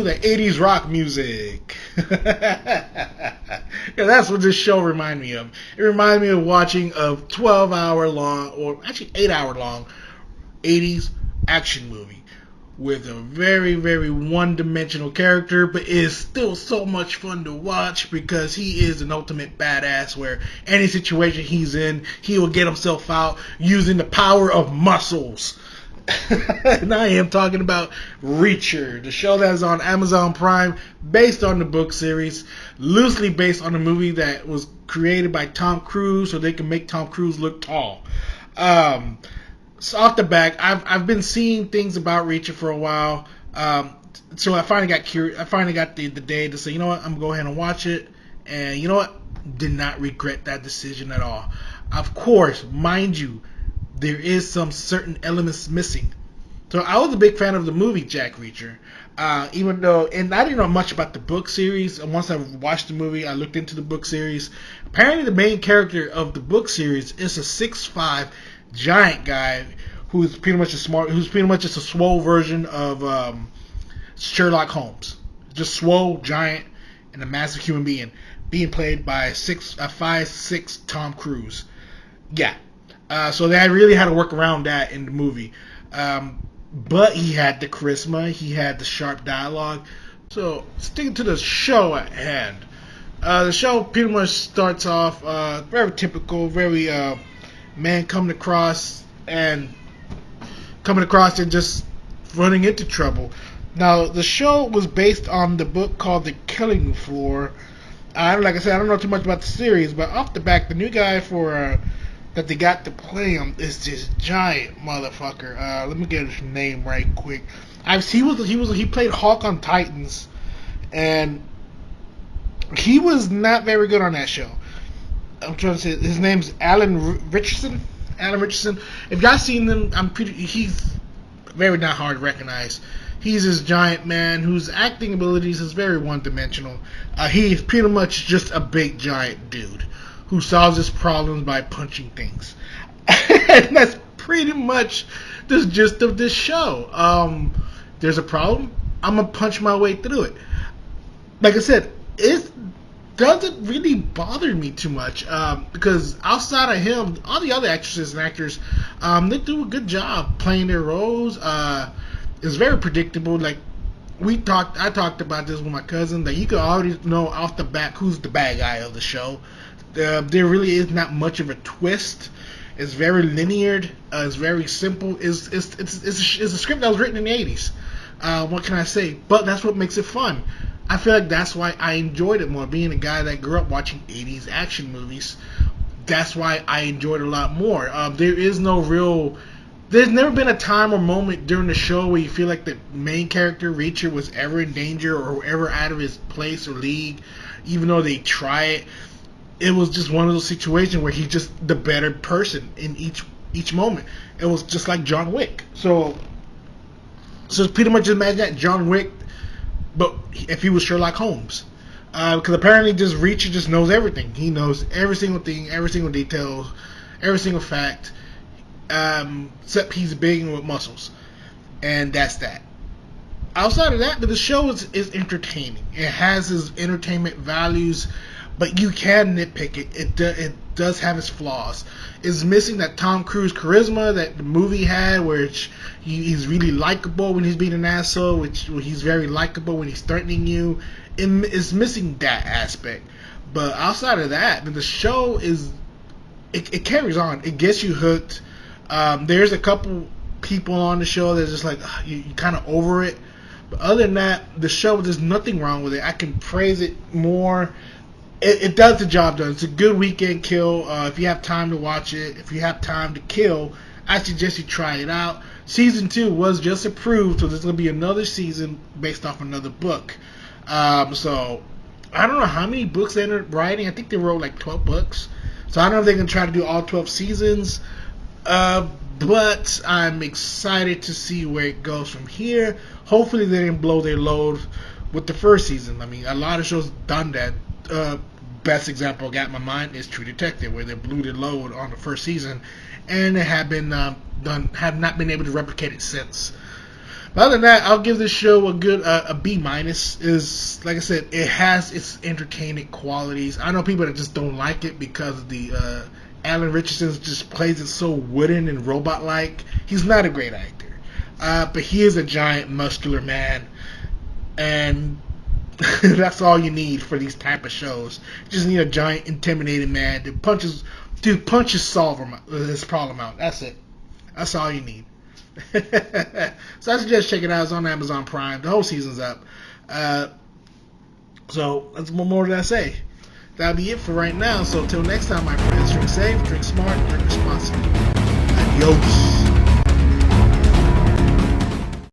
the 80s rock music. Yeah, that's what this show reminded me of. It reminded me of watching a 12-hour long, or actually 8-hour long, 80s action movie with a very, very one-dimensional character, but is still so much fun to watch because he is an ultimate badass where any situation he's in, he will get himself out using the power of muscles. And I am talking about Reacher, the show that is on Amazon Prime, based on the book series, loosely based on a movie that was created by Tom Cruise so they can make Tom Cruise look tall. So off the back, I've been seeing things about Reacher for a while. So I finally got curious. I finally got the day to say, you know what, I'm gonna go ahead and watch it. And you know what, did not regret that decision at all. Of course, mind you, there is some certain elements missing. So I was a big fan of the movie Jack Reacher, even though, and I didn't know much about the book series. And once I watched the movie, I looked into the book series. Apparently, the main character of the book series is a 6'5" giant guy who's pretty much just a swole version of Sherlock Holmes, just swole, giant, and a massive human being played by a 5'6" Tom Cruise. Yeah. So they really had to work around that in the movie. But he had the charisma, he had the sharp dialogue. So sticking to the show at hand. The show pretty much starts off very typical, very man coming across and just running into trouble. Now the show was based on the book called The Killing Floor. Like I said, I don't know too much about the series, but off the back, the new guy for that they got to play him is this giant motherfucker. Let me get his name right quick. He played Hawk on Titans, and he was not very good on that show. I'm trying to say his name's Alan Richardson. If y'all seen him, he's very not hard to recognize. He's this giant man whose acting abilities is very one-dimensional. He's pretty much just a big giant dude who solves his problems by punching things. And that's pretty much the gist of this show. There's a problem, I'm going to punch my way through it. Like I said, it doesn't really bother me too much because outside of him, all the other actresses and actors, they do a good job playing their roles. It's very predictable. Like I talked about this with my cousin, that you can already know off the bat who's the bad guy of the show. There really is not much of a twist. It's very linear. It's very simple. It's a script that was written in the 80s. What can I say? But that's what makes it fun. I feel like that's why I enjoyed it more. Being a guy that grew up watching 80s action movies, that's why I enjoyed it a lot more. There's never been a time or moment during the show where you feel like the main character, Reacher, was ever in danger or ever out of his place or league, even though they try it. It was just one of those situations where he's just the better person in each moment. It was just like John Wick. So pretty much imagine that John Wick, but if he was Sherlock Holmes. Because apparently Reacher just knows everything. He knows every single thing, every single detail, every single fact, except he's big and with muscles. And that's that. Outside of that, the show is entertaining. It has its entertainment values, but you can nitpick it. It does have its flaws. It's missing that Tom Cruise charisma that the movie had, where he's really likable when he's being an asshole, where he's very likable when he's threatening you. It's missing that aspect. But outside of that, the show it carries on. It gets you hooked. There's a couple people on the show that's just like you kind of over it. But other than that, the show, there's nothing wrong with it. I can praise it more. It does the job done. It's a good weekend kill. If you have time to watch it, if you have time to kill, I suggest you try it out. Season 2 was just approved, so there's going to be another season based off another book. So I don't know how many books they ended up writing. I think they wrote like 12 books. So I don't know if they're going to try to do all 12 seasons. But I'm excited to see where it goes from here. Hopefully they didn't blow their load with the first season. I mean, a lot of shows done that. Best example I got in my mind is True Detective, where they blew their load on the first season, and they have not been able to replicate it since. But other than that, I'll give this show a good a B minus. Is like I said, it has its entertaining qualities. I know people that just don't like it because the Alan Richardson just plays it so wooden and robot like. He's not a great actor, but he is a giant muscular man, and that's all you need for these type of shows. You just need a giant intimidating man that punches solve his problem out. That's it. That's all you need. So I suggest check it out. It's on Amazon Prime. The whole season's up. So that's what more did I say? That'll be it for right now. So until next time, my friends, drink safe, drink smart, drink responsibly. Adios.